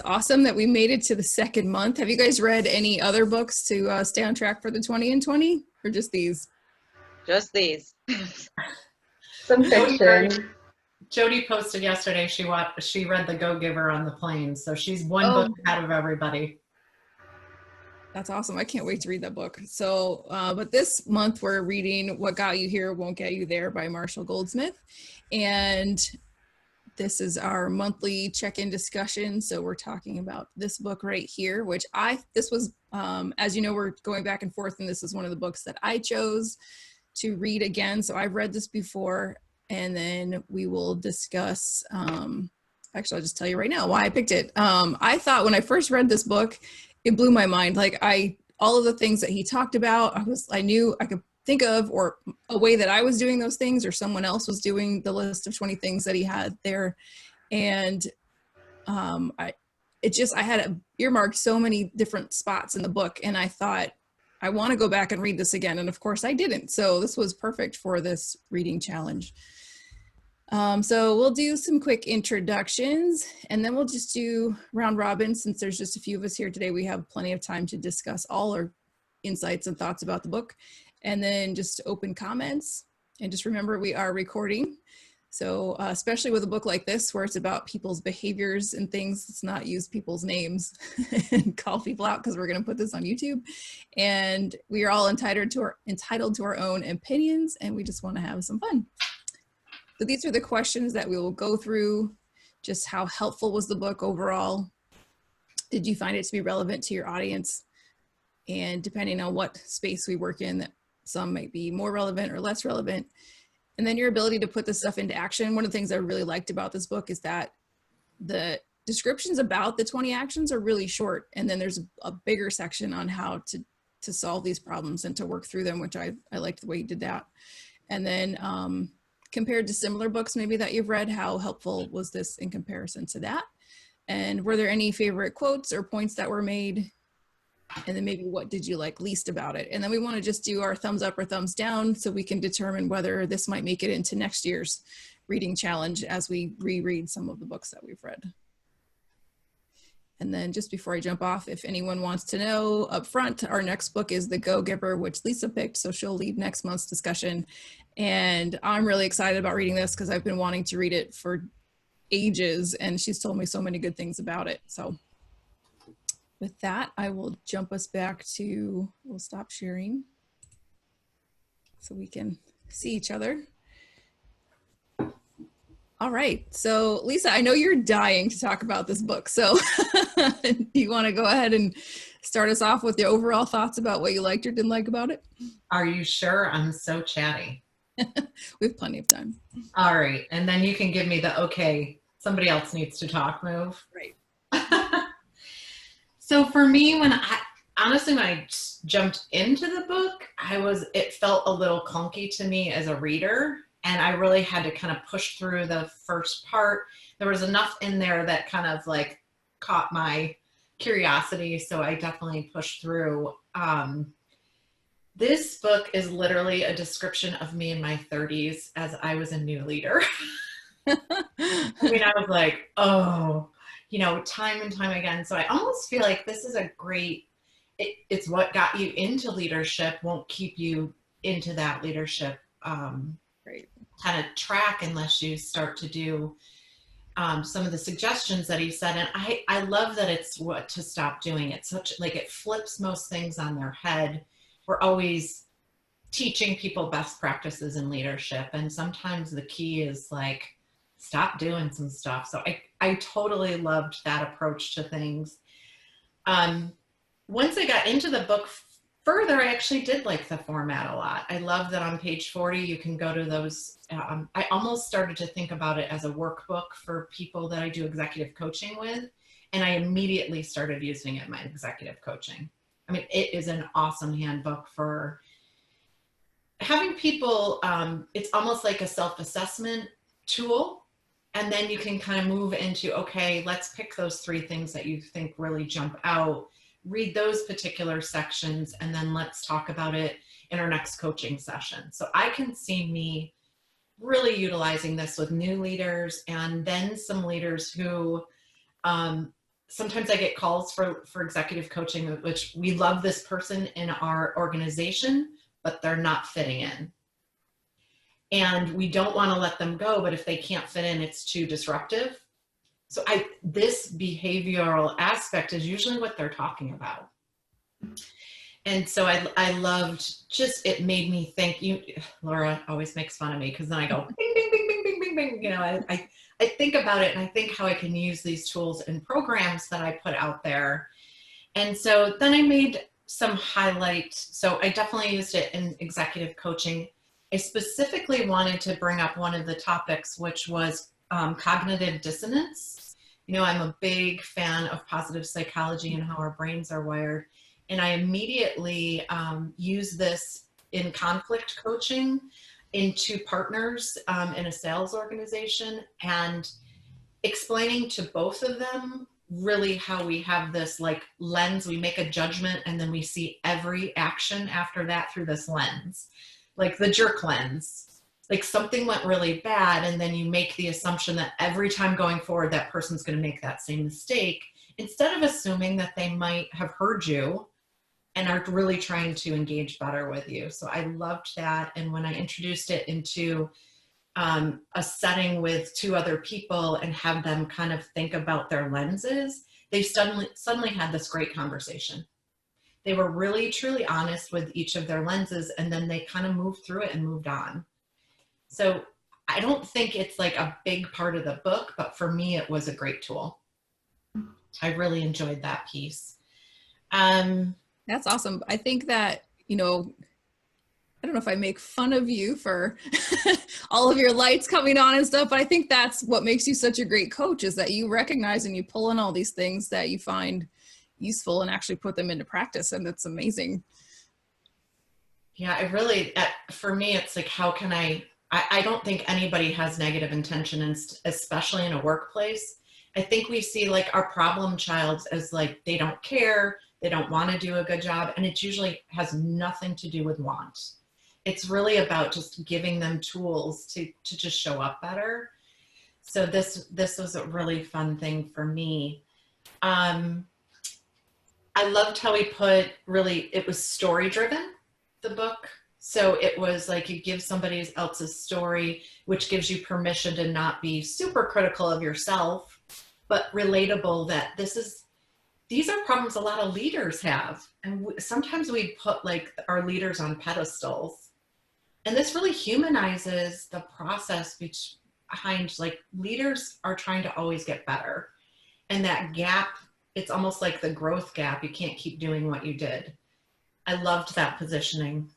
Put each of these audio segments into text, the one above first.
awesome that we made it to the second month. Have you guys read any other books to stay on track for the 20 and 20, or just these? Just these. Some fiction. Jody posted yesterday she read The Go-Giver on the plane, so she's one book ahead of everybody. That's awesome. I can't wait to read that book. So, but this month we're reading What Got You Here Won't Get You There by Marshall Goldsmith. And this is our monthly check-in discussion. So we're talking about this book right here, which this was, as you know, we're going back and forth, and this is one of the books that I chose to read again. So I've read this before, and then we will discuss, actually, I'll just tell you right now why I picked it. I thought when I first read this book, it blew my mind. Like all of the things that he talked about, I knew I could think of, or a way that I was doing those things, or someone else was doing the list of 20 things that he had there. And I had earmarked so many different spots in the book, and I thought, I want to go back and read this again. And of course I didn't. So this was perfect for this reading challenge. So we'll do some quick introductions, and then we'll just do round robin. Since there's just a few of us here today, we have plenty of time to discuss all our insights and thoughts about the book, and then just open comments. And just remember, we are recording. So especially with a book like this, where it's about people's behaviors and things, let's not use people's names and call people out, because we're going to put this on YouTube. And we are all entitled to our own opinions, and we just want to have some fun. So these are the questions that we will go through. Just how helpful was the book overall? Did you find it to be relevant to your audience? And depending on what space we work in, some might be more relevant or less relevant. And then your ability to put this stuff into action. One of the things I really liked about this book is that the descriptions about the 20 actions are really short. And then there's a bigger section on how to solve these problems and to work through them, which I liked the way he did that. And then compared to similar books maybe that you've read, how helpful was this in comparison to that? And were there any favorite quotes or points that were made? And then maybe what did you like least about it? And then we want to just do our thumbs up or thumbs down, so we can determine whether this might make it into next year's reading challenge as we reread some of the books that we've read. And then just before I jump off, if anyone wants to know up front, our next book is The Go-Giver, which Lisa picked, so she'll lead next month's discussion. And I'm really excited about reading this because I've been wanting to read it for ages, and she's told me so many good things about it. So with that, I will jump us back to, we'll stop sharing so we can see each other. All right, so Lisa, I know you're dying to talk about this book, so do you want to go ahead and start us off with the overall thoughts about what you liked or didn't like about it? Are you sure? I'm so chatty. We have plenty of time. All right, and then you can give me the, okay, somebody else needs to talk move. Right. So for me, when I jumped into the book, it felt a little clunky to me as a reader, and I really had to kind of push through the first part. There was enough in there that kind of like caught my curiosity, so I definitely pushed through. This book is literally a description of me in my 30s as I was a new leader. I mean, I was like, oh, time and time again. So I almost feel like this is a great, it's what got you into leadership, won't keep you into that leadership Right. kind of track unless you start to do some of the suggestions that he said. And I love that it's what to stop doing. It's such, like, it flips most things on their head. We're always teaching people best practices in leadership. And sometimes the key is like, stop doing some stuff. So I totally loved that approach to things. Once I got into the book further, I actually did like the format a lot. I love that on page 40, you can go to those. I almost started to think about it as a workbook for people that I do executive coaching with. And I immediately started using it in my executive coaching. I mean, it is an awesome handbook for having people. It's almost like a self-assessment tool. And then you can kind of move into, okay, let's pick those 3 things that you think really jump out, read those particular sections, and then let's talk about it in our next coaching session. So I can see me really utilizing this with new leaders, and then some leaders who sometimes I get calls for executive coaching, which we love this person in our organization, but they're not fitting in. And we don't want to let them go, but if they can't fit in, it's too disruptive. So this behavioral aspect is usually what they're talking about. And so I loved, just, it made me think, Laura always makes fun of me because then I go, bing, bing, bing, bing, bing, bing, bing. You know, I think about it and I think how I can use these tools and programs that I put out there. And so then I made some highlights. So I definitely used it in executive coaching. I specifically wanted to bring up one of the topics, which was cognitive dissonance. You know, I'm a big fan of positive psychology and how our brains are wired. And I immediately use this in conflict coaching into partners in a sales organization, and explaining to both of them really how we have this like lens. We make a judgment and then we see every action after that through this lens, like the jerk lens. Like something went really bad and then you make the assumption that every time going forward that person's going to make that same mistake, instead of assuming that they might have heard you and are really trying to engage better with you. So I loved that. And when I introduced it into a setting with two other people and have them kind of think about their lenses, they suddenly had this great conversation. They were really, truly honest with each of their lenses, and then they kind of moved through it and moved on. So I don't think it's like a big part of the book, but for me, it was a great tool. I really enjoyed that piece. That's awesome. I think that, you know, I don't know if I make fun of you for all of your lights coming on and stuff, but I think that's what makes you such a great coach, is that you recognize and you pull in all these things that you find useful and actually put them into practice. And that's amazing. Yeah, I really, for me, it's like, how can I don't think anybody has negative intention, especially in a workplace. I think we see like our problem child as like, they don't care, they don't want to do a good job. And it usually has nothing to do with want. It's really about just giving them tools to just show up better. So this was a really fun thing for me. I loved how he put, really, it was story driven, the book. So it was like you give somebody else's story, which gives you permission to not be super critical of yourself, but relatable, that these are problems a lot of leaders have. And sometimes we put like our leaders on pedestals. And this really humanizes the process behind, like, leaders are trying to always get better. And that gap, it's almost like the growth gap. You can't keep doing what you did. I loved that positioning.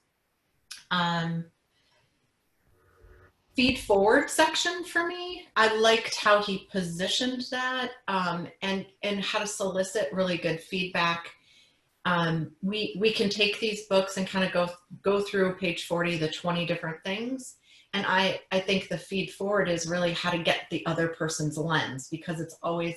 Feed forward section for me, I liked how he positioned that, and how to solicit really good feedback. We can take these books and kind of go through page 40, the 20 different things. And I think the feed forward is really how to get the other person's lens, because it's always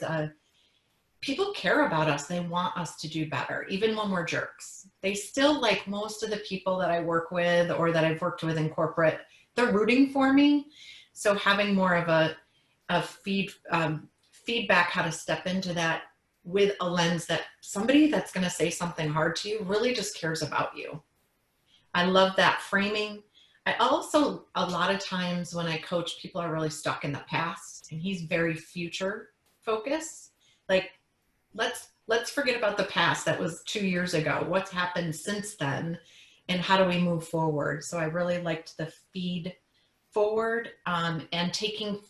people care about us. They want us to do better, even when we're jerks. They still, like most of the people that I work with or that I've worked with in corporate, they're rooting for me. So having more of a feedback, how to step into that with a lens that somebody that's going to say something hard to you really just cares about you. I love that framing. I also, a lot of times when I coach, people are really stuck in the past, and he's very future focused. Like, let's forget about the past. That was 2 years ago. What's happened since then, and how do we move forward? So I really liked the feed forward, and taking,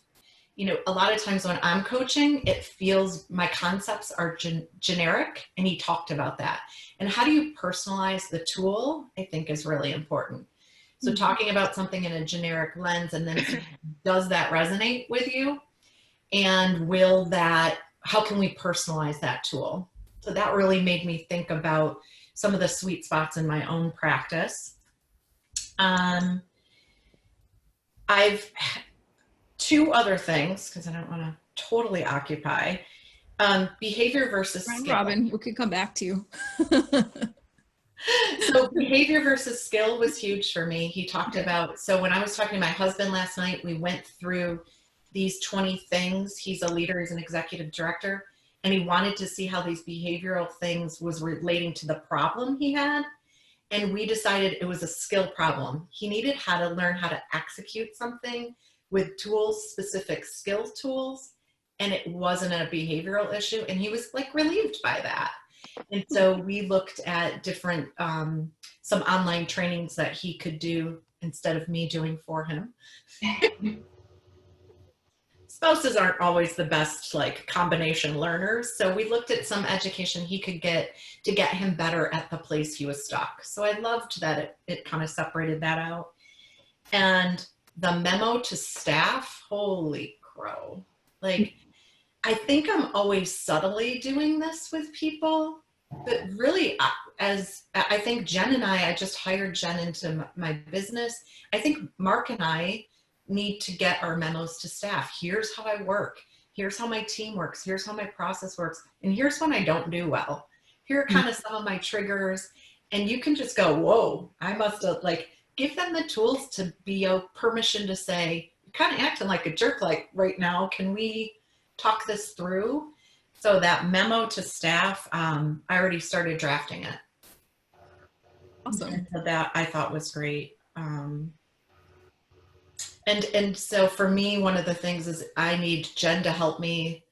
you know, a lot of times when I'm coaching, it feels my concepts are generic, and he talked about that. And how do you personalize the tool, I think, is really important. So talking about something in a generic lens, and then does that resonate with you? And how can we personalize that tool? So that really made me think about some of the sweet spots in my own practice. I've two other things, because I don't want to totally occupy. Behavior versus skill. Robin, we could come back to you. So behavior versus skill was huge for me. He talked about, so when I was talking to my husband last night, we went through these 20 things. He's a leader, he's an executive director. and he wanted to see how these behavioral things was relating to the problem he had. And we decided it was a skill problem. He needed how to learn how to execute something with tools, specific skill tools, and it wasn't a behavioral issue. And he was like relieved by that. And so we looked at different, some online trainings that he could do instead of me doing for him. Spouses aren't always the best like combination learners. So we looked at some education he could get to get him better at the place he was stuck. So I loved that it kind of separated that out. And the memo to staff, holy crow. Like, I think I'm always subtly doing this with people, but really, as I think Jen and I just hired Jen into my business. I think Mark and I need to get our memos to staff. Here's how I work. Here's how my team works. Here's how my process works. And here's when I don't do well. Here are kind of some of my triggers. And you can just go, whoa, I must have, like, give them the tools to be a permission to say, you're kind of acting like a jerk like right now. Can we talk this through? So that memo to staff, I already started drafting it. Awesome. So that I thought was great. And so for me, one of the things is I need Jen to help me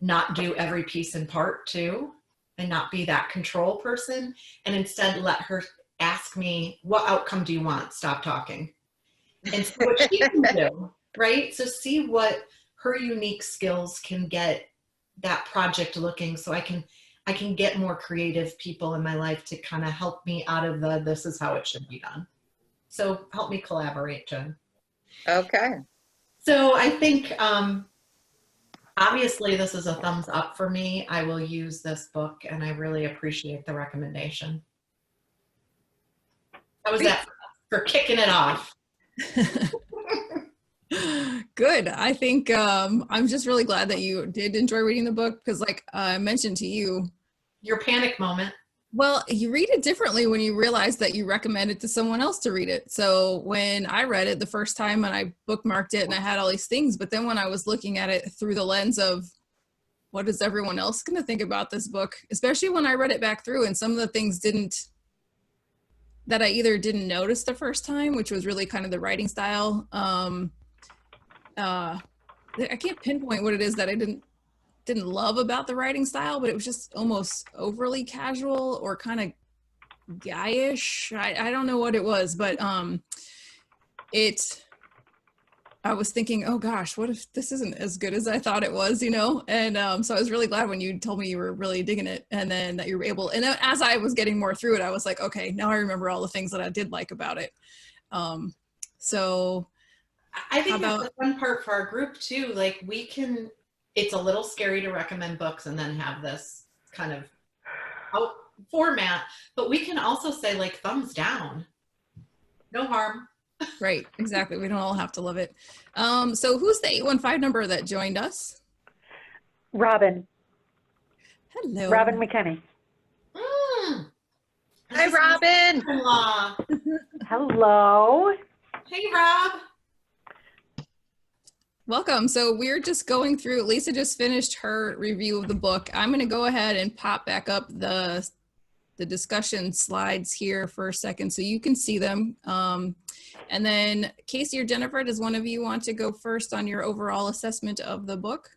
not do every piece and part too, and not be that control person, and instead let her ask me, what outcome do you want? Stop talking. And so what she can do, right? So see what her unique skills can get that project looking, so I can get more creative people in my life to kind of help me out of the, this is how it should be done. So help me collaborate, Jen. Okay. So I think, obviously this is a thumbs up for me. I will use this book and I really appreciate the recommendation. How was that for kicking it off? Good. I think I'm just really glad that you did enjoy reading the book, because like I mentioned to you, Your panic moment. well, you read it differently when you realize that you recommended to someone else to read it. So when I read it the first time and I bookmarked it and I had all these things, but then when I was looking at it through the lens of what is everyone else going to think about this book, especially when I read it back through and some of the things that I either didn't notice the first time, which was really kind of the writing style. I can't pinpoint what it is that I didn't love about the writing style, but it was just almost overly casual or kind of guyish. I don't know what it was, but I was thinking, oh gosh, what if this isn't as good as I thought it was, you know? And so I was really glad when you told me you were really digging it, and then that you were able, and then as I was getting more through it, I was like, okay, now I remember all the things that I did like about it. So I think that's the fun part for our group too. Like it's a little scary to recommend books and then have this kind of format, but we can also say like thumbs down, no harm. Right, exactly. We don't all have to love it. So who's the 815 number that joined us? Robin. Hello. Robin McKinney. Hi, Robin. Hello. Hey, Rob. Welcome. So we're just going through, Lisa just finished her review of the book. I'm going to go ahead and pop back up the discussion slides here for a second so you can see them. And then Casey or Jennifer, does one of you want to go first on your overall assessment of the book?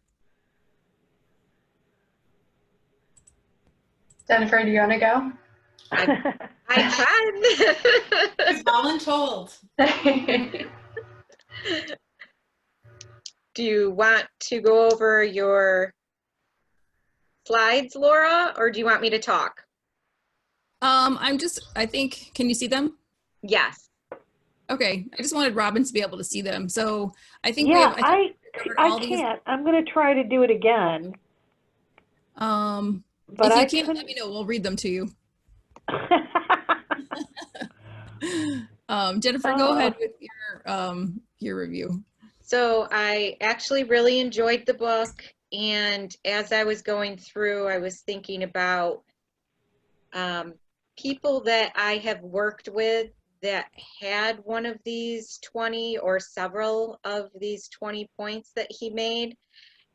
Jennifer, do you want to go? I can. It's voluntold. Do you want to go over your slides, Laura, or do you want me to talk? I think, can you see them? Yes. Okay, I just wanted Robin to be able to see them. So I think Yeah, I can't. I'm going to try to do it again. But if you can't, let me know. We'll read them to you. Jennifer, go ahead with your review. So I actually really enjoyed the book, and as I was going through, I was thinking about people that I have worked with that had one of these 20 or several of these 20 points that he made.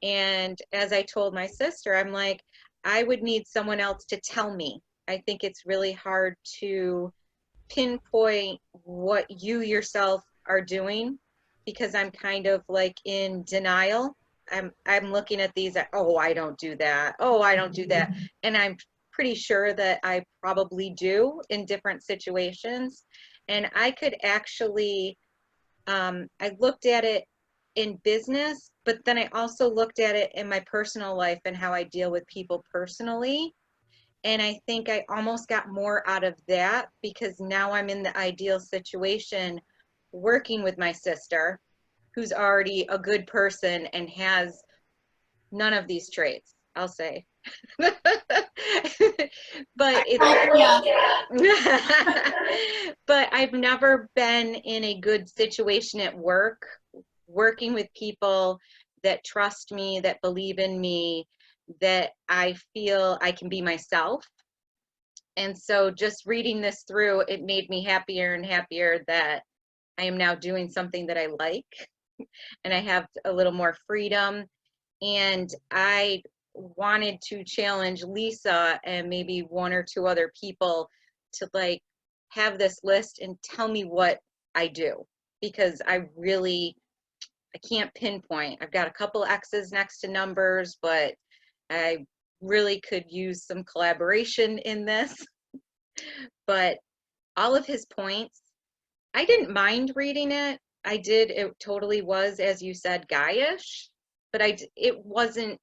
And as I told my sister, I'm like, I would need someone else to tell me. I think it's really hard to pinpoint what you yourself are doing, because I'm kind of like in denial. I'm looking at these, oh, I don't do that. Oh, I don't do that. And I'm pretty sure that I probably do in different situations. And I could actually, I looked at it in business, but then I also looked at it in my personal life and how I deal with people personally. And I think I almost got more out of that, because now I'm in the ideal situation working with my sister, who's already a good person and has none of these traits, I'll say. But but I've never been in a good situation at work, working with people that trust me, that believe in me, that I feel I can be myself. And so just reading this through, it made me happier and happier that I am now doing something that I like, and I have a little more freedom. And I wanted to challenge Lisa and maybe one or two other people to like have this list and tell me what I do, because I can't pinpoint. I've got a couple X's next to numbers, but I really could use some collaboration in this. But all of his points, I didn't mind reading it. I did. It totally was, as you said, guyish, but it wasn't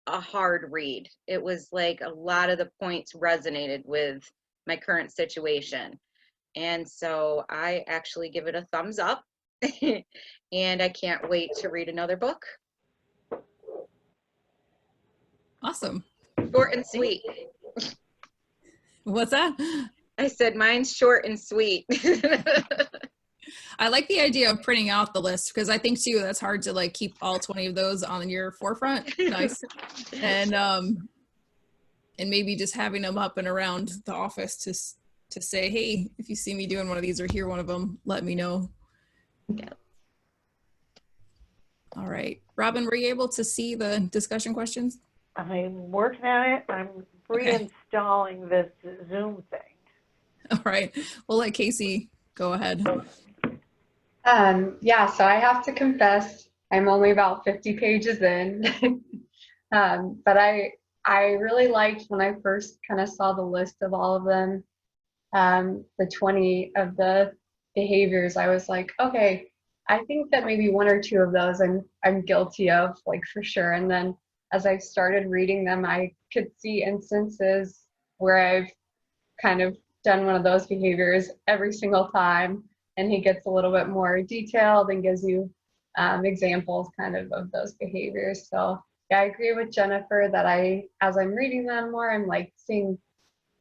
a hard read. It was like a lot of the points resonated with my current situation. And so I actually give it a thumbs up. And I can't wait to read another book. Awesome. Short and sweet. What's that? I said mine's short and sweet. I like the idea of printing out the list, because I think too that's hard to like keep all 20 of those on your forefront. Nice. And maybe just having them up and around the office to say, hey, if you see me doing one of these or hear one of them, let me know. Yeah. All right. Robin, were you able to see the discussion questions? I'm working on it. I'm reinstalling this Zoom thing. All right. We'll let Casey go ahead. Yeah, so I have to confess, I'm only about 50 pages in. But I really liked when I first kind of saw the list of all of them, the 20 of the behaviors. I was like, okay, I think that maybe one or two of those I'm guilty of, like, for sure. And then as I started reading them, I could see instances where I've kind of done one of those behaviors every single time. And he gets a little bit more detailed and gives you examples kind of those behaviors. So yeah, I agree with Jennifer that as I'm reading them more, I'm like seeing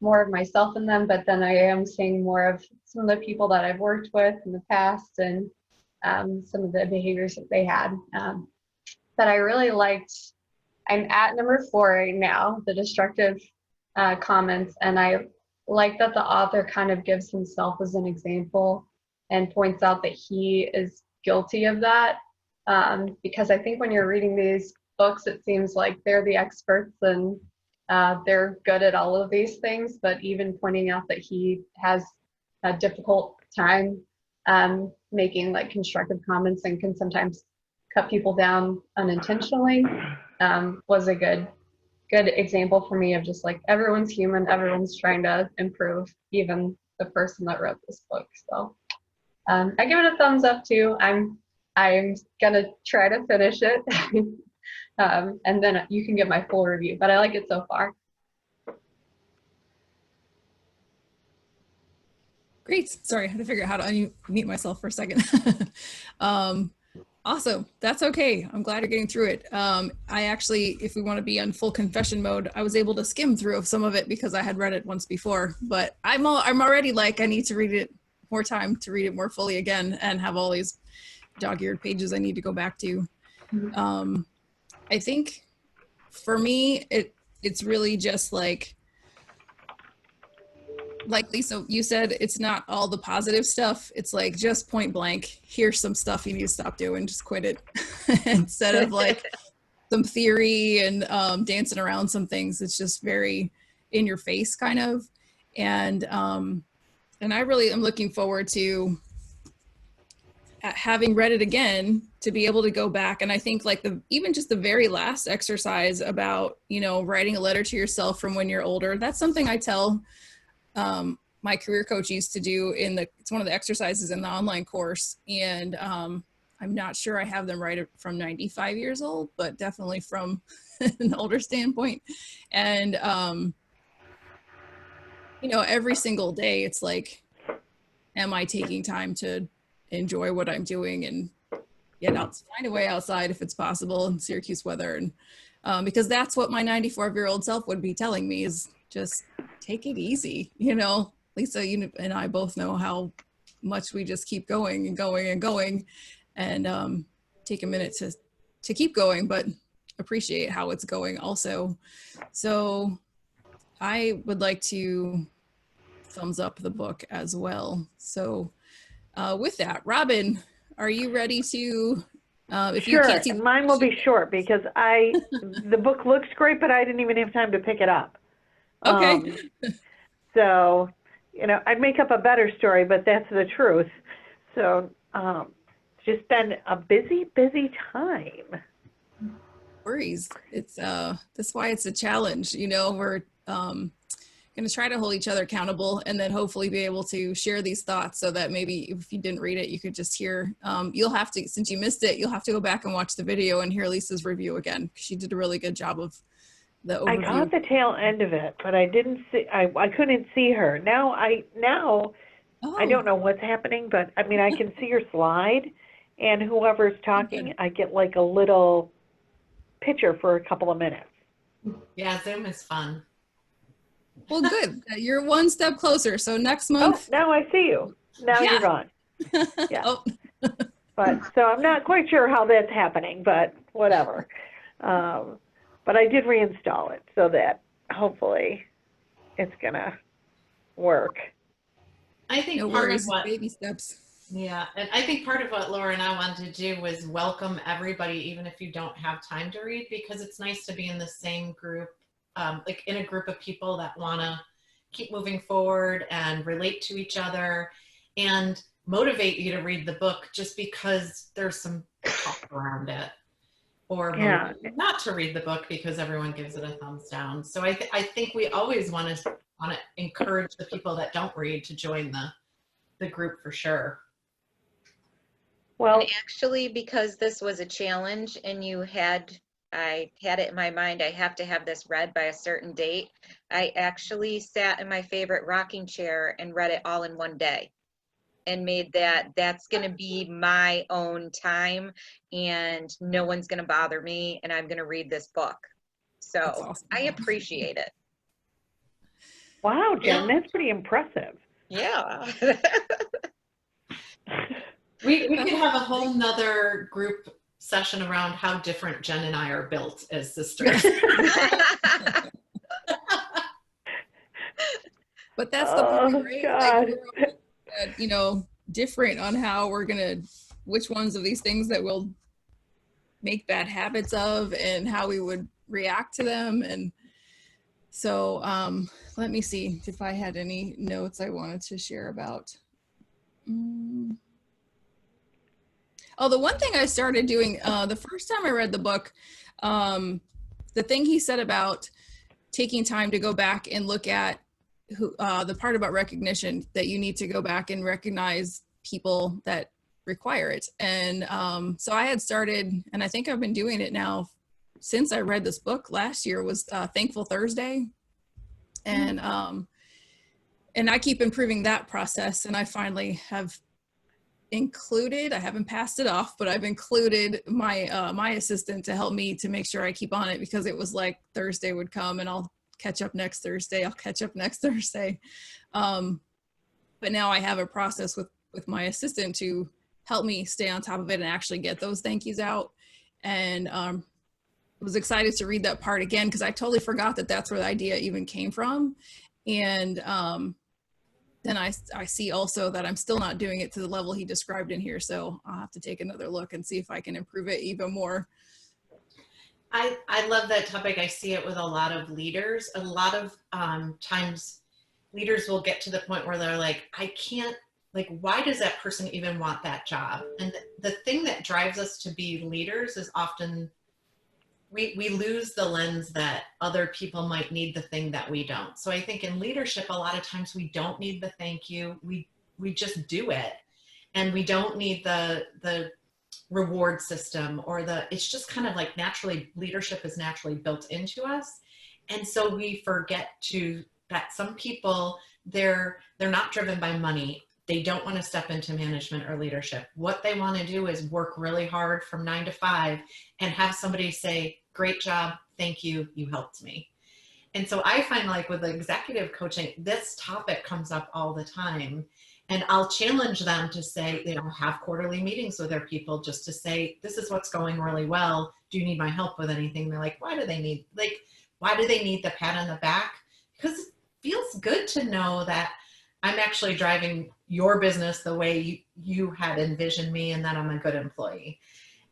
more of myself in them, but then I am seeing more of some of the people that I've worked with in the past and some of the behaviors that they had. But I really liked, I'm at number 4 right now, the destructive comments, and I like that the author kind of gives himself as an example and points out that he is guilty of that, because I think when you're reading these books, it seems like they're the experts and they're good at all of these things, but even pointing out that he has a difficult time making like constructive comments and can sometimes cut people down unintentionally was a good example for me of just like everyone's human, everyone's trying to improve, even the person that wrote this book. So I give it a thumbs up too. I'm gonna try to finish it, and then you can get my full review. But I like it so far. Great. Sorry, I had to figure out how to unmute myself for a second. Awesome. That's okay. I'm glad you're getting through it. I actually, if we want to be on full confession mode, I was able to skim through some of it because I had read it once before. But I'm already like I need to read it more time to read it more fully again and have all these dog-eared pages I need to go back to. I think for me, it's really just like Lisa, you said, it's not all the positive stuff. It's like just point blank, here's some stuff you need to stop doing, just quit it. Instead of like some theory and dancing around some things. It's just very in your face kind of. And I really am looking forward to having read it again to be able to go back. And I think like even just the very last exercise about, you know, writing a letter to yourself from when you're older, that's something I tell my career coach used to do it's one of the exercises in the online course. And I'm not sure I have them write it from 95 years old, but definitely from an older standpoint. And, you know, every single day it's like, am I taking time to enjoy what I'm doing and get out, find a way outside if it's possible in Syracuse weather. And because that's what my 94-year-old self would be telling me is just take it easy. You know, Lisa, you and I both know how much we just keep going and going and going, and take a minute to keep going, but appreciate how it's going also. So I would like to thumbs up the book as well. So with that, Robin, are you ready to, if Sure, you can't see, and mine will be short because the book looks great, but I didn't even have time to pick it up. okay. So, you know, I'd make up a better story, but that's the truth. So, it's just been a busy, busy time. Worries. It's that's why it's a challenge. You know, we're going to try to hold each other accountable and then hopefully be able to share these thoughts so that maybe if you didn't read it, you could just hear, you'll have to, since you missed it, you'll have to go back and watch the video and hear Lisa's review again. She did a really good job of the overview. I caught the tail end of it, but I didn't see, I couldn't see her. Now I don't know what's happening, but I mean, I can see her slide, and whoever's talking, I get like a little picture for a couple of minutes. Yeah, Zoom is fun. Well, good. You're one step closer. So next month. Oh, now I see you. Now Yeah. you're gone. Yeah. Oh. But so I'm not quite sure how that's happening, but whatever. But I did reinstall it so that hopefully it's gonna work. I think No part worries. of what, Baby steps. yeah, and I think part of what Laura and I wanted to do was welcome everybody, even if you don't have time to read, because it's nice to be in the same group, like in a group of people that want to keep moving forward and relate to each other and motivate you to read the book just because there's some talk around it, or not to read the book because everyone gives it a thumbs down. So I think we always want to encourage the people that don't read to join the group for sure. Well, And actually, because this was a challenge and I had it in my mind, I have to have this read by a certain date. I actually sat in my favorite rocking chair and read it all in one day and made that's going to be my own time and no one's going to bother me and I'm going to read this book. So That's awesome. I appreciate it. wow, Jen, Yeah. that's pretty impressive. Yeah. We could have a whole nother group session around how different Jen and I are built as sisters. But that's the point, Oh, right? God. Like, we're, you know, different on how we're going to, which ones of these things that we'll make bad habits of and how we would react to them. And so let me see if I had any notes I wanted to share about. Oh, the one thing I started doing the first time I read the book, the thing he said about taking time to go back and look at the part about recognition, that you need to go back and recognize people that require it. And so I had started, and I think I've been doing it now since I read this book last year, was Thankful Thursday. And I keep improving that process. And I finally have included, I haven't passed it off, but I've included my my assistant to help me to make sure I keep on it, because it was like Thursday would come and I'll catch up next Thursday, I'll catch up next Thursday. But now I have a process with my assistant to help me stay on top of it and actually get those thank yous out. And was excited to read that part again, because I totally forgot that that's where the idea even came from. And then I see also that I'm still not doing it to the level he described in here. So I'll have to take another look and see if I can improve it even more. I love that topic. I see it with a lot of leaders. A lot of times leaders will get to the point where they're like, I can't, like, why does that person even want that job? And the thing that drives us to be leaders is often we lose the lens that other people might need the thing that we don't. So I think in leadership, a lot of times we don't need the thank you. We just do it. And we don't need the reward system or it's just kind of like naturally, leadership is naturally built into us. And so we forget that some people, they're not driven by money. They don't want to step into management or leadership. What they want to do is work really hard from 9 to 5 and have somebody say, great job, thank you, you helped me. And so I find like with executive coaching, this topic comes up all the time. And I'll challenge them to say, have quarterly meetings with their people just to say, this is what's going really well. Do you need my help with anything? They're like, why do they need the pat on the back? Because it feels good to know that I'm actually driving your business the way you had envisioned me and that I'm a good employee.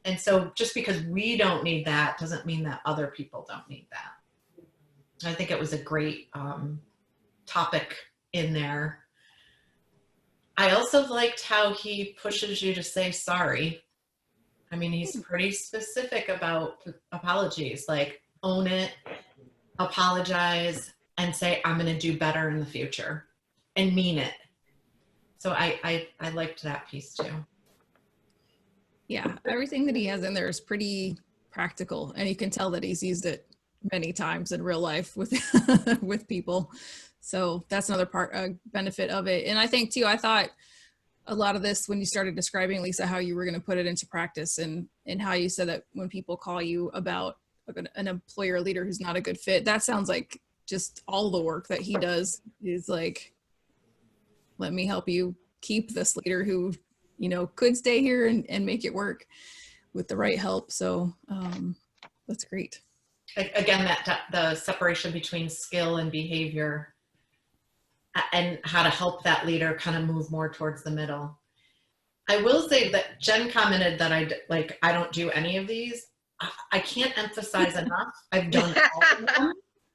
And so just because we don't need that doesn't mean that other people don't need that. I think it was a great topic in there. I also liked how he pushes you to say sorry. I mean, he's pretty specific about apologies, like own it, apologize, and say, I'm going to do better in the future, and mean it. So I liked that piece too. Yeah, everything that he has in there is pretty practical, and you can tell that he's used it many times in real life with with people. So that's another benefit of it. And I think too, I thought a lot of this when you started describing, Lisa, how you were going to put it into practice, and how you said that when people call you about an employer leader who's not a good fit, that sounds like just all the work that he does is like, let me help you keep this leader who, could stay here and make it work with the right help. So that's great. Again, the separation between skill and behavior, and how to help that leader kind of move more towards the middle. I will say that Jen commented that I don't do any of these. I can't emphasize enough. I've done all of them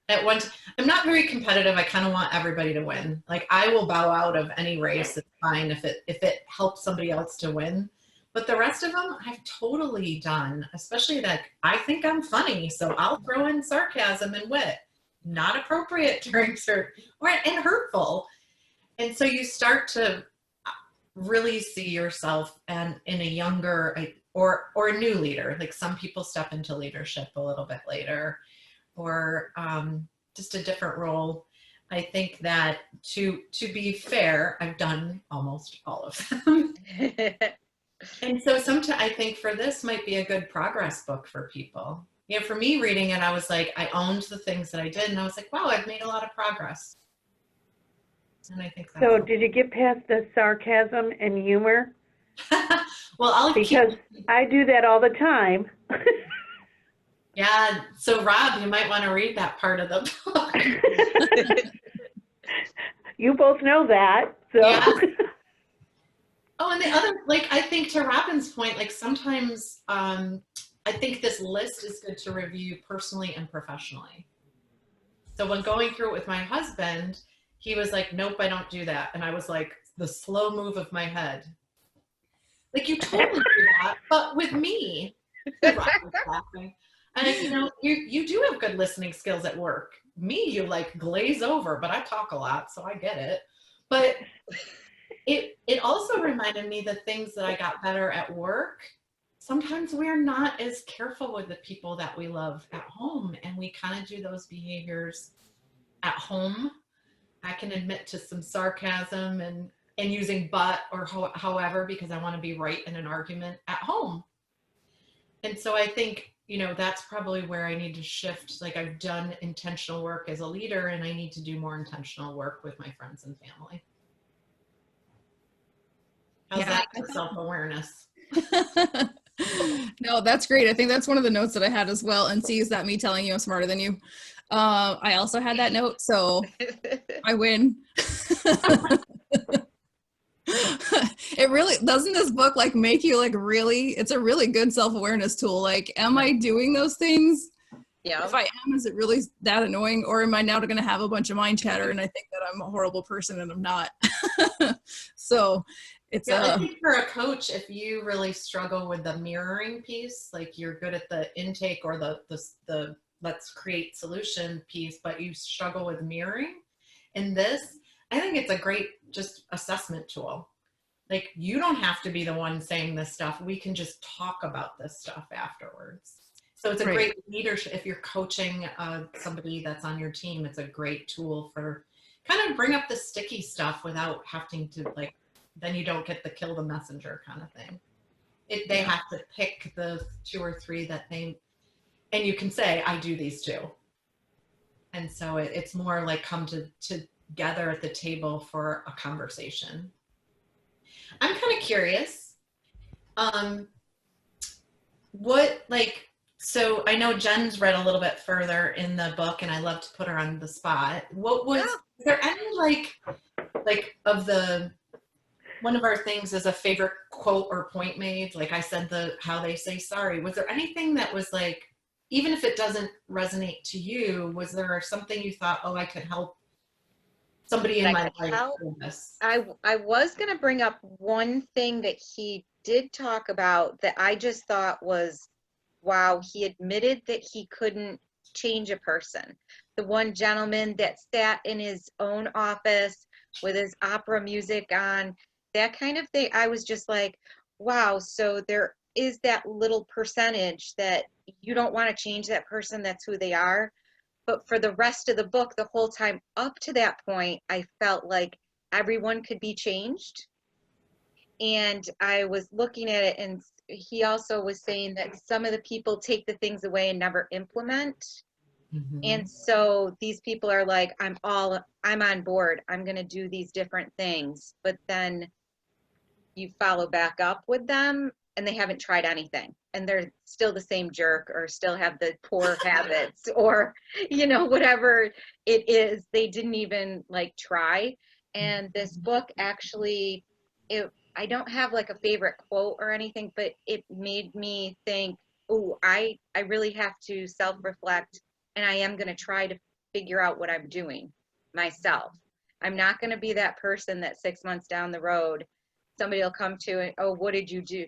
at once. I'm not very competitive. I kind of want everybody to win. Like, I will bow out of any race. It's fine if it helps somebody else to win. But the rest of them I've totally done, especially that I think I'm funny. So I'll throw in sarcasm and wit. Not appropriate during and hurtful. And so you start to really see yourself and in a younger or a new leader. Like, some people step into leadership a little bit later, or just a different role. I think that to be fair, I've done almost all of them. And so sometimes I think for this might be a good progress book for people. For me reading it, I was like, I owned the things that I did, and I was like, wow, I've made a lot of progress. And I think that's so. Did you get past the sarcasm and humor? Well, because I do that all the time. Yeah. So Rob, you might want to read that part of the book. You both know that. So. Yeah. Oh, and the other, I think to Robin's point, sometimes I think this list is good to review personally and professionally. So when going through it with my husband, he was like, nope, I don't do that. And I was like, the slow move of my head. You totally do that, but with me. Robin was laughing. And you do have good listening skills at work. Me, you glaze over, but I talk a lot, so I get it. But it also reminded me the things that I got better at work. Sometimes we're not as careful with the people that we love at home, and we kind of do those behaviors at home. I can admit to some sarcasm and using but or however, because I want to be right in an argument at home. And so I think, that's probably where I need to shift. I've done intentional work as a leader, and I need to do more intentional work with my friends and family. How's that for self-awareness? No, that's great. I think that's one of the notes that I had as well. And see, is that me telling you I'm smarter than you? I also had that note, so I win. It really doesn't this book make you really, it's a really good self-awareness tool. Am I doing those things Yeah. If I am, is it really that annoying, or am I now going to have a bunch of mind chatter and I think that I'm a horrible person and I'm not? So it's I think for a coach, if you really struggle with the mirroring piece, like you're good at the intake or the let's create solution piece, but you struggle with mirroring in this, I think it's a great just assessment tool. Like, you don't have to be the one saying this stuff. We can just talk about this stuff afterwards. So it's a great leadership. If you're coaching somebody that's on your team, it's a great tool for kind of bring up the sticky stuff without having to, like, then you don't get the kill the messenger kind of thing. They have to pick the 2 or 3 that they, and you can say, I do these too. And so it's more like come together at the table for a conversation. I'm kind of curious, so I know Jen's read a little bit further in the book, and I love to put her on the spot. Was there any like of the, one of our things is a favorite quote or point made? Like I said, how they say sorry. Was there anything that was like, even if it doesn't resonate to you, was there something you thought, oh, I could help somebody in my life with this? I was going to bring up one thing that he did talk about that I just thought was, wow, he admitted that he couldn't change a person. The one gentleman that sat in his own office with his opera music on, that kind of thing. I was just like, wow, so there is that little percentage that you don't want to change that person, that's who they are. But for the rest of the book, the whole time up to that point, I felt like everyone could be changed. And I was looking at it, and he also was saying that some of the people take the things away and never implement. Mm-hmm. And so these people are like, I'm on board. I'm going to do these different things. But then you follow back up with them and they haven't tried anything. And they're still the same jerk, or still have the poor habits, or, whatever it is, they didn't even like try. And this book actually, I don't have like a favorite quote or anything, but it made me think, oh, I really have to self-reflect, and I am going to try to figure out what I'm doing myself. I'm not going to be that person that 6 months down the road, somebody will come to and, oh, what did you do?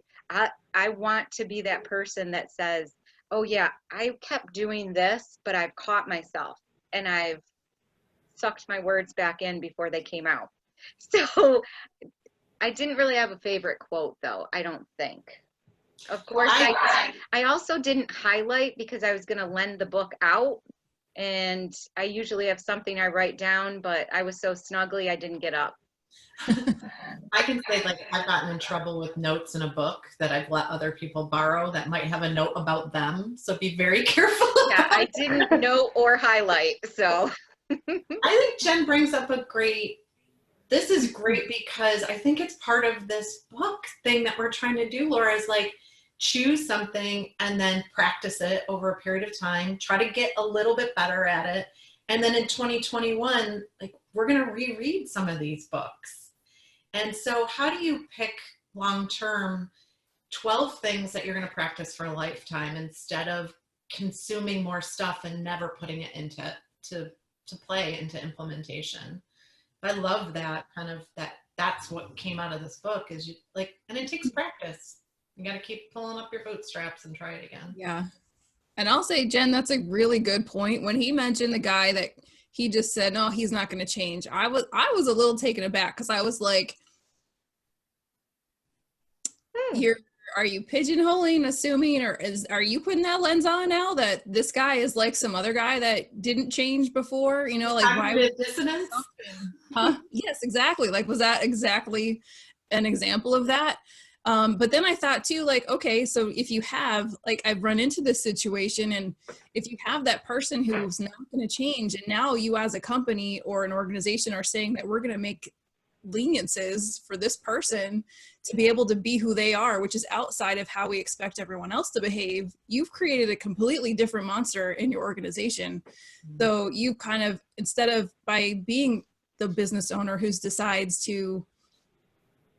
I want to be that person that says, oh yeah, I kept doing this, but I've caught myself and I've sucked my words back in before they came out. So I didn't really have a favorite quote though, I don't think. Of course, I also didn't highlight because I was going to lend the book out, and I usually have something I write down, but I was so snuggly I didn't get up. I can say, like, I've gotten in trouble with notes in a book that I've let other people borrow that might have a note about them. So be very careful. Yeah, I didn't note or highlight. So I think Jen brings up this is great, because I think it's part of this book thing that we're trying to do, Laura, is like choose something and then practice it over a period of time, try to get a little bit better at it. And then in 2021, like, we're going to reread some of these books. And so how do you pick long-term 12 things that you're going to practice for a lifetime instead of consuming more stuff and never putting it into play, into implementation? I love that kind of that's what came out of this book is and it takes practice. You got to keep pulling up your bootstraps and try it again. Yeah. And I'll say, Jen, that's a really good point. When he mentioned the guy that he just said, no, he's not going to change, I was a little taken aback, because I was like, are you pigeonholing, assuming, or are you putting that lens on now that this guy is like some other guy that didn't change before? Like, why would dissonance? Huh? Yes, exactly. Like, was that exactly an example of that? But then I thought too, like, okay, so if you have, like, I've run into this situation, and if you have that person who's not going to change, and now you as a company or an organization are saying that we're going to make leniences for this person to be able to be who they are, which is outside of how we expect everyone else to behave, you've created a completely different monster in your organization. So you kind of, instead of by being the business owner who decides to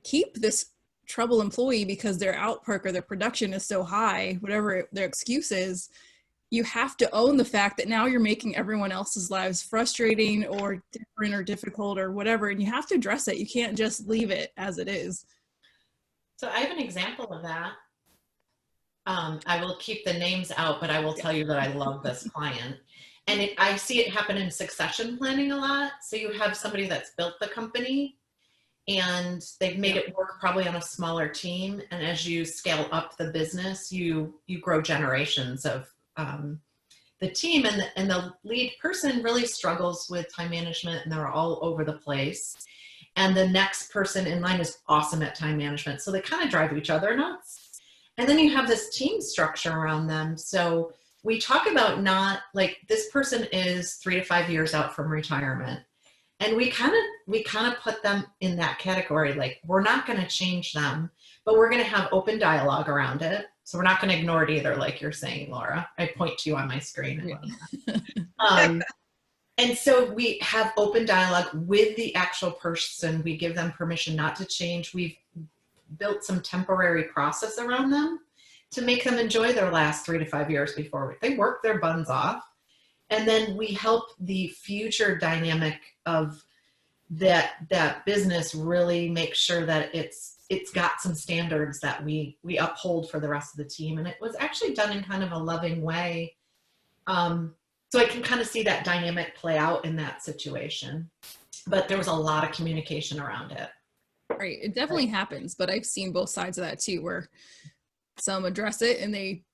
keep this trouble employee because their output or their production is so high, whatever their excuse is, you have to own the fact that now you're making everyone else's lives frustrating or different or difficult or whatever, and you have to address it. You can't just leave it as it is. So I have an example of that. I will keep the names out, but I will tell you that I love this client. And I see it happen in succession planning a lot. So you have somebody that's built the company and they've made it work probably on a smaller team. And as you scale up the business, you grow generations of the team, and the lead person really struggles with time management, and they're all over the place. And the next person in line is awesome at time management. So they kind of drive each other nuts. And then you have this team structure around them. So we talk about not like this person is 3 to 5 years out from retirement. And we kind of put them in that category. Like, we're not going to change them, but we're going to have open dialogue around it. So we're not going to ignore it either, like you're saying, Laura. I point to you on my screen. Yeah. And so we have open dialogue with the actual person. We give them permission not to change. We've built some temporary process around them to make them enjoy their last 3 to 5 years before they work their buns off. And then we help the future dynamic of that business really make sure that it's got some standards that we uphold for the rest of the team. And it was actually done in kind of a loving way. So I can kind of see that dynamic play out in that situation. But there was a lot of communication around it. Right. It definitely happens, but I've seen both sides of that too, where some address it and they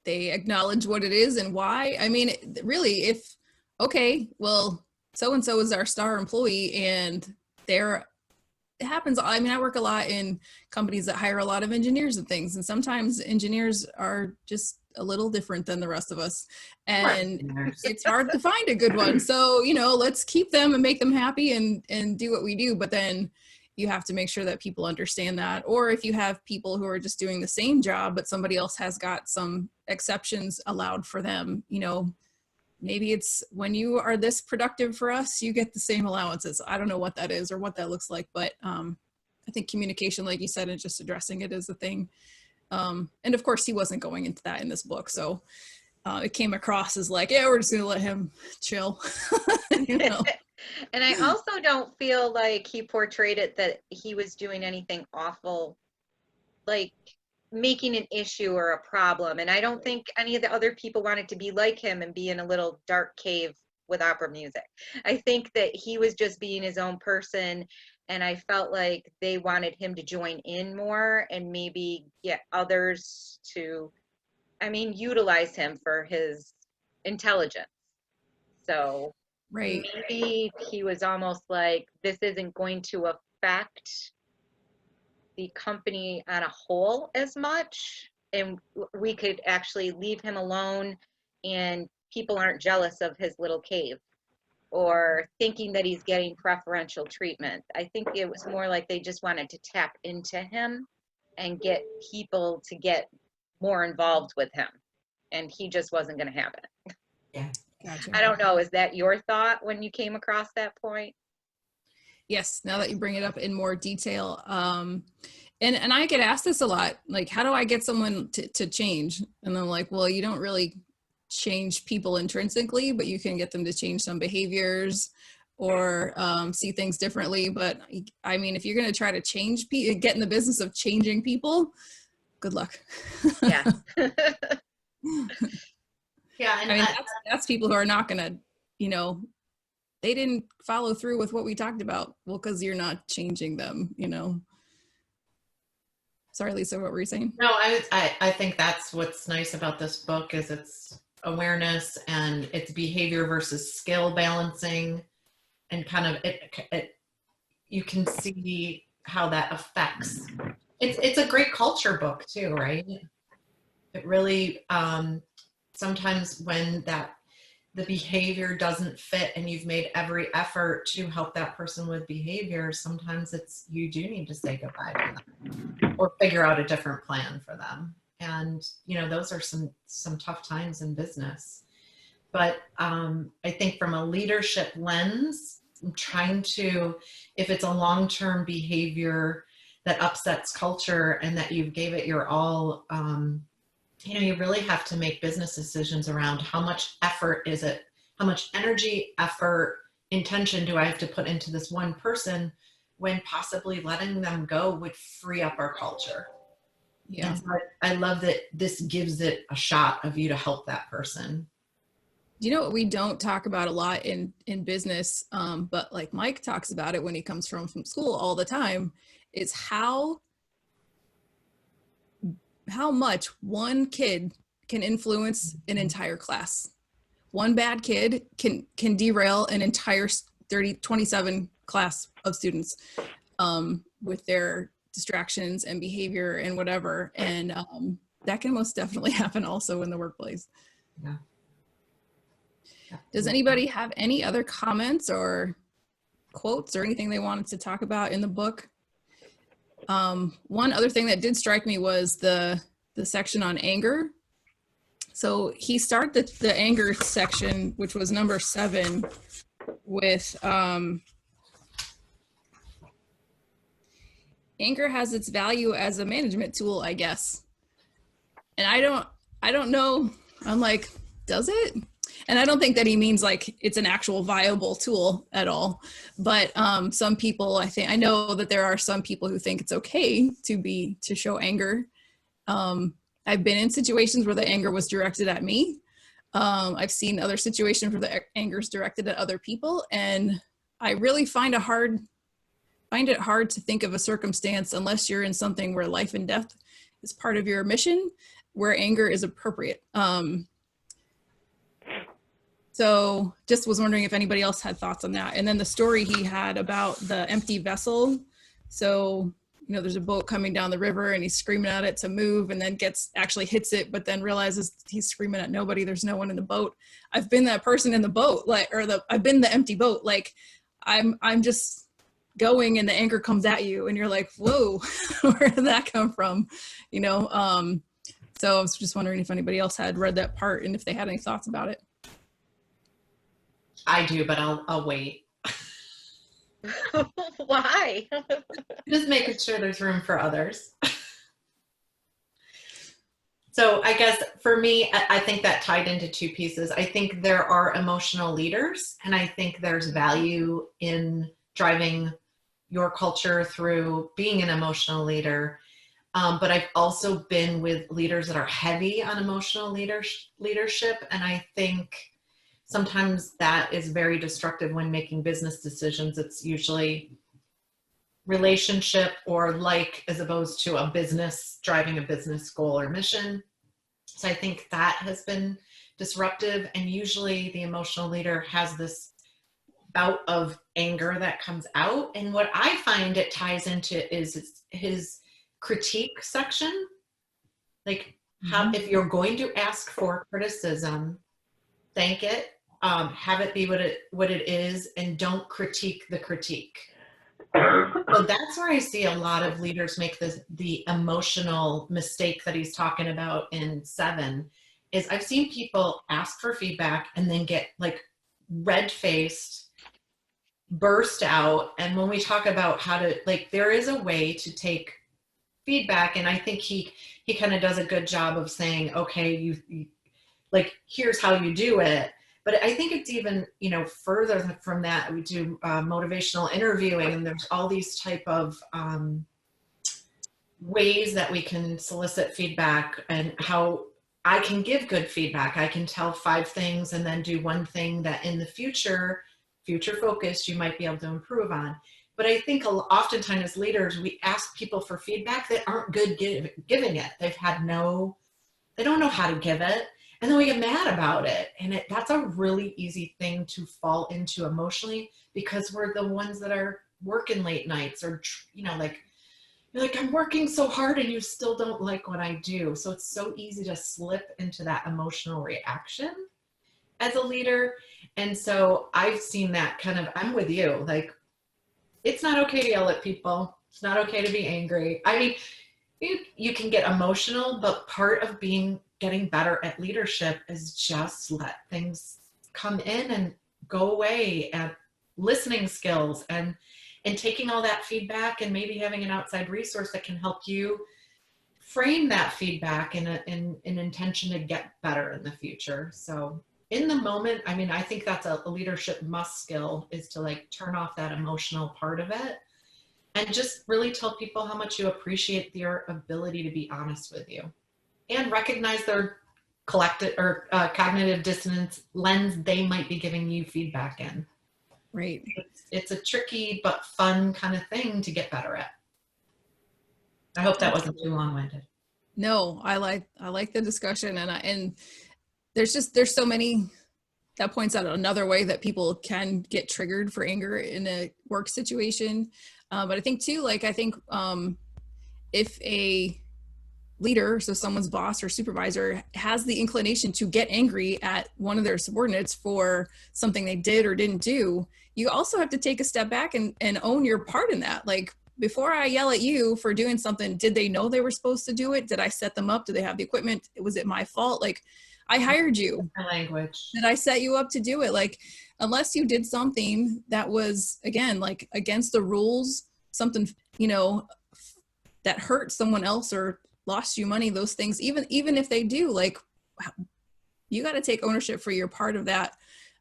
acknowledge what it is and why. I mean, really, if, okay, well, so-and-so is our star employee and it happens. I mean, I work a lot in companies that hire a lot of engineers and things, and sometimes engineers are just a little different than the rest of us, and it's hard to find a good one. So, let's keep them and make them happy and do what we do. But then you have to make sure that people understand that. Or if you have people who are just doing the same job, but somebody else has got some exceptions allowed for them, maybe it's when you are this productive for us, you get the same allowances. I don't know what that is or what that looks like, but I think communication, like you said, and just addressing it is a thing. And of course he wasn't going into that in this book. So it came across as like, yeah, we're just gonna let him chill. And I also don't feel like he portrayed it that he was doing anything awful, like making an issue or a problem. And I don't think any of the other people wanted to be like him and be in a little dark cave with opera music. I think that he was just being his own person. And I felt like they wanted him to join in more and maybe get others to, utilize him for his intelligence. So right. Maybe he was almost like, this isn't going to affect the company on a whole as much, and we could actually leave him alone and people aren't jealous of his little cave or thinking that he's getting preferential treatment. I think it was more like they just wanted to tap into him and get people to get more involved with him, and he just wasn't going to have it. Yeah. Gotcha. I don't know. Is that your thought when you came across that point? Yes. Now that you bring it up in more detail. And I get asked this a lot, like, how do I get someone to change? And I'm like, well, you don't really change people intrinsically, but you can get them to change some behaviors or see things differently. But I mean, if you're going to try to change people, get in the business of changing people, good luck. Yeah. Yeah, and I mean, that's people who are not going to, they didn't follow through with what we talked about. Well, because you're not changing them, Sorry, Lisa, what were you saying? No, I think that's what's nice about this book is its awareness and its behavior versus skill balancing, and kind of it you can see how that affects. It's a great culture book too, right? It really sometimes when the behavior doesn't fit and you've made every effort to help that person with behavior, sometimes you do need to say goodbye to them or figure out a different plan for them. And, those are some tough times in business. But I think from a leadership lens, I'm trying to, if it's a long-term behavior that upsets culture and that you gave it your all, you know, you really have to make business decisions around how much effort is it, how much energy, effort, intention do I have to put into this one person, when possibly letting them go would free up our culture. Yeah. And so I love that this gives it a shot of you to help that person. You know what we don't talk about a lot in business, but like Mike talks about it when he comes from school all the time, is how much one kid can influence an entire class. One bad kid can derail an entire 27 class of students with their distractions and behavior and whatever. And that can most definitely happen also in the workplace. Yeah. Does anybody have any other comments or quotes or anything they wanted to talk about in the book? One other thing that did strike me was the section on anger. So he started the anger section, which was number 7, with anger has its value as a management tool, I guess. And I don't know. I'm like, does it? And I don't think that he means like it's an actual viable tool at all. But some people, I know that there are some people who think it's okay to show anger. I've been in situations where the anger was directed at me. I've seen other situations where the anger is directed at other people. And I really find it hard to think of a circumstance, unless you're in something where life and death is part of your mission, where anger is appropriate. So just was wondering if anybody else had thoughts on that. And then the story he had about the empty vessel. So, you know, there's a boat coming down the river and he's screaming at it to move, and then actually hits it, but then realizes he's screaming at nobody. There's no one in the boat. I've been that person in the boat, I've been the empty boat. Like I'm just going and the anger comes at you and you're like, whoa, where did that come from? You know? So I was just wondering if anybody else had read that part and if they had any thoughts about it. I do, but I'll wait. Why? Just making sure there's room for others. So I guess for me, I think that tied into 2 pieces. I think there are emotional leaders, and I think there's value in driving your culture through being an emotional leader. But I've also been with leaders that are heavy on emotional leadership, and I think sometimes that is very destructive when making business decisions. It's usually relationship or as opposed to a business, driving a business goal or mission. So I think that has been disruptive. And usually the emotional leader has this bout of anger that comes out. And what I find it ties into is his critique section. Like how, if you're going to ask for criticism, thank it. Have it be what it is, and don't critique the critique. So that's where I see a lot of leaders make the emotional mistake that he's talking about in 7. Is I've seen people ask for feedback and then get like red-faced, burst out. And when we talk about how to, like, there is a way to take feedback, and I think he kind of does a good job of saying, okay, you like, here's how you do it. But I think it's even, you know, further from that. We do motivational interviewing, and there's all these type of ways that we can solicit feedback, and how I can give good feedback. I can tell 5 things and then do 1 thing that in the future focused, you might be able to improve on. But I think oftentimes as leaders, we ask people for feedback that aren't good giving it. They don't know how to give it. And then we get mad about it. And that's a really easy thing to fall into emotionally, because we're the ones that are working late nights, or, you know, like, you're like, I'm working so hard and you still don't like what I do. So it's so easy to slip into that emotional reaction as a leader. And so I've seen that kind of, I'm with you. Like, it's not okay to yell at people. It's not okay to be angry. I mean, you can get emotional, but part of getting better at leadership is just let things come in and go away, and listening skills, and taking all that feedback and maybe having an outside resource that can help you frame that feedback in an intention to get better in the future. So in the moment, I mean, I think that's a leadership must skill, is to like turn off that emotional part of it and just really tell people how much you appreciate their ability to be honest with you and recognize their collective or cognitive dissonance lens they might be giving you feedback in. Right. It's a tricky but fun kind of thing to get better at. I hope that wasn't too long-winded. No, I like the discussion, and there's so many that points out another way that people can get triggered for anger in a work situation. But I think too, like, if a leader, so someone's boss or supervisor, has the inclination to get angry at one of their subordinates for something they did or didn't do, you also have to take a step back and own your part in that. Like, before I yell at you for doing something, did they know they were supposed to do it? Did I set them up? Do they have the equipment? Was it my fault? Like, I hired you. Language. Did I set you up to do it? Like, unless you did something that was, again, like against the rules, something, that hurt someone else or lost you money, those things, even if they do, like, you got to take ownership for your part of that,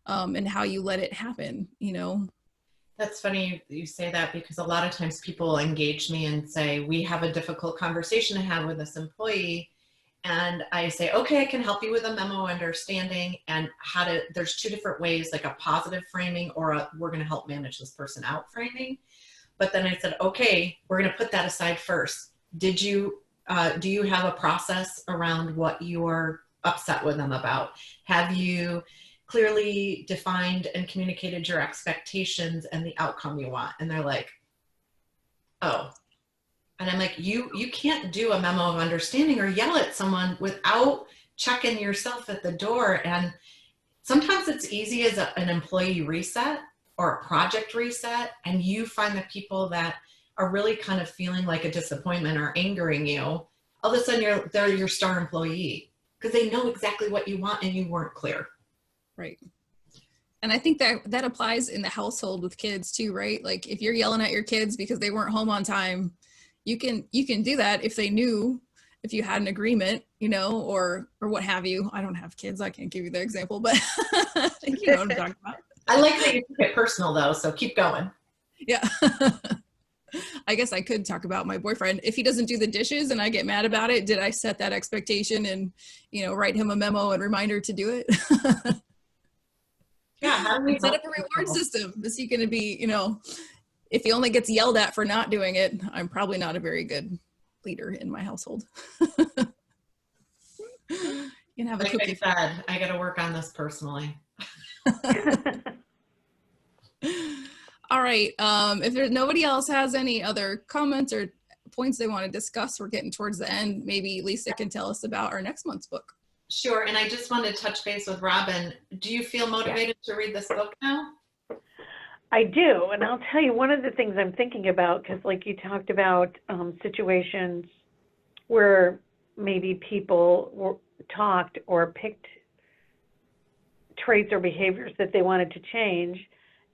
and how you let it happen, That's funny you say that, because a lot of times people engage me and say, we have a difficult conversation to have with this employee. And I say, okay, I can help you with a memo understanding and there's two different ways, like a positive framing or we're going to help manage this person out framing. But then I said, okay, we're going to put that aside first. Do you have a process around what you're upset with them about? Have you clearly defined and communicated your expectations and the outcome you want? And they're like, oh. And I'm like, you can't do a memo of understanding or yell at someone without checking yourself at the door. And sometimes it's easy as an employee reset or a project reset, and you find the people that are really kind of feeling like a disappointment or angering you, all of a sudden they're your star employee because they know exactly what you want and you weren't clear. Right. And I think that applies in the household with kids too, right? Like, if you're yelling at your kids because they weren't home on time, you can do that if they knew, if you had an agreement, or what have you. I don't have kids, I can't give you the example, but you know what I'm talking about. I like that you took it personal though, so keep going. Yeah. I guess I could talk about my boyfriend. If he doesn't do the dishes and I get mad about it, did I set that expectation and, write him a memo and reminder to do it? Yeah. How do we set up a reward system? Is he going to be, if he only gets yelled at for not doing it, I'm probably not a very good leader in my household. You can have a like cookie. I got to work on this personally. All right. If there's nobody else has any other comments or points they want to discuss, we're getting towards the end. Maybe Lisa can tell us about our next month's book. Sure. And I just wanted to touch base with Robin. Do you feel motivated to read this book now? I do. And I'll tell you, one of the things I'm thinking about, because like you talked about situations where maybe people talked or picked traits or behaviors that they wanted to change,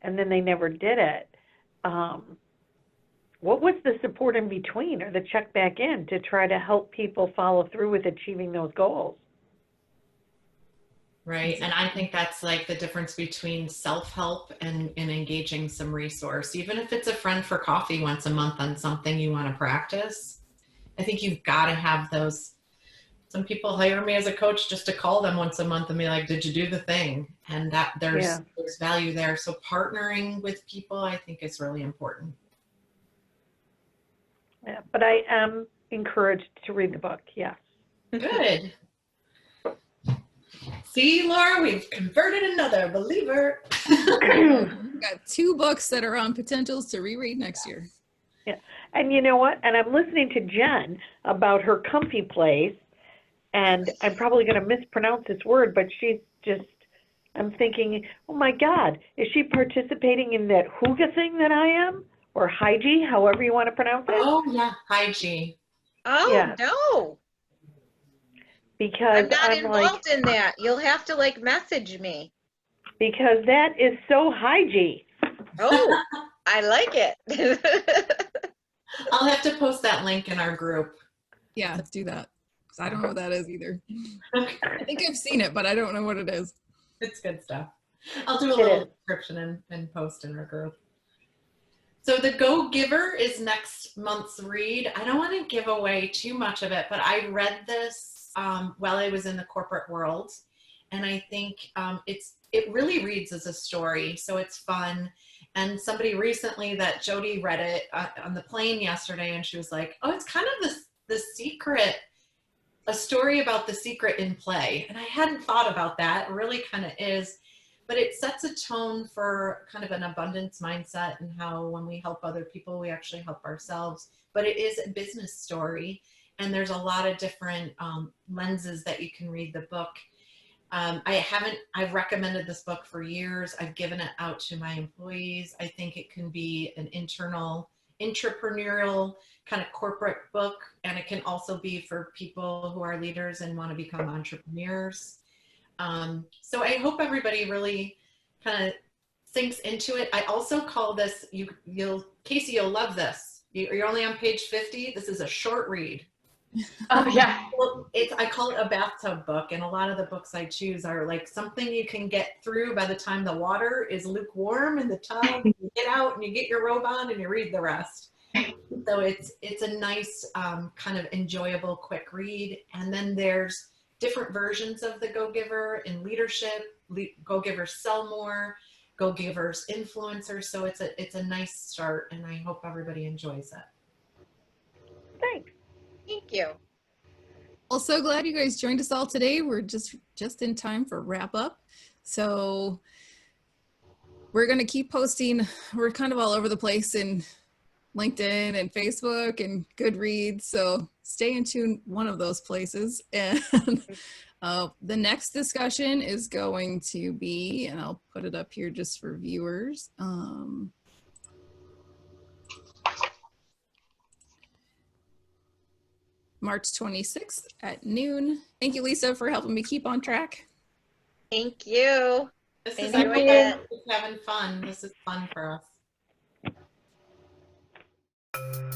and then they never did it. What was the support in between or the check back in to try to help people follow through with achieving those goals? Right. And I think that's like the difference between self-help and engaging some resource. Even if it's a friend for coffee once a month on something you want to practice, I think you've got to have those. Some people hire me as a coach just to call them once a month and be like, did you do the thing? And that there's value there. So partnering with people, I think, is really important. Yeah, but I am encouraged to read the book. Yes. Good. See, Laura, we've converted another believer. We've got 2 books that are on potentials to reread next year. Yeah. And you know what? And I'm listening to Jen about her comfy place. And I'm probably going to mispronounce this word, but she's just, I'm thinking, oh my God, is she participating in that hygge thing that I am? Or hygge, however you want to pronounce it? Oh, yeah, hygge. Oh, yeah. No. Because I'm not involved like, in that. You'll have to like message me. Because that is so hygge. Oh, I like it. I'll have to post that link in our group. Yeah, let's do that. 'Cause I don't know what that is either. Okay. I think I've seen it, but I don't know what it is. It's good stuff. I'll do a It little is. description and post in our group. So The Go-Giver is next month's read. I don't want to give away too much of it, but I read this while I was in the corporate world. And I think it really reads as a story. So it's fun. And somebody recently that Jody read it on the plane yesterday, and she was like, oh, it's kind of the secret, a story about the secret in play. And I hadn't thought about that. It really kind of is. But it sets a tone for kind of an abundance mindset and how when we help other people, we actually help ourselves. But it is a business story. And there's a lot of different lenses that you can read the book. I've recommended this book for years. I've given it out to my employees. I think it can be an internal entrepreneurial kind of corporate book, and it can also be for people who are leaders and want to become entrepreneurs. So I hope everybody really kind of sinks into it. I also call this, Casey, you'll love this. You're only on page 50. This is a short read. Oh yeah. Well, I call it a bathtub book, and a lot of the books I choose are like something you can get through by the time the water is lukewarm in the tub. You get out and you get your robe on and you read the rest. So it's a nice kind of enjoyable quick read. And then there's different versions of the Go-Giver in leadership, Go-Givers sell more, Go-Givers influencers. So it's a nice start, and I hope everybody enjoys it. Thanks. Thank you. Well, so glad you guys joined us all today. We're just in time for wrap up. So we're going to keep posting. We're kind of all over the place in LinkedIn and Facebook and Goodreads. So stay in tune one of those places. And the next discussion is going to be, and I'll put it up here just for viewers. March 26th at noon. Thank you, Lisa, for helping me keep on track. Thank you. This is Enjoyed it. having fun. This is fun for us.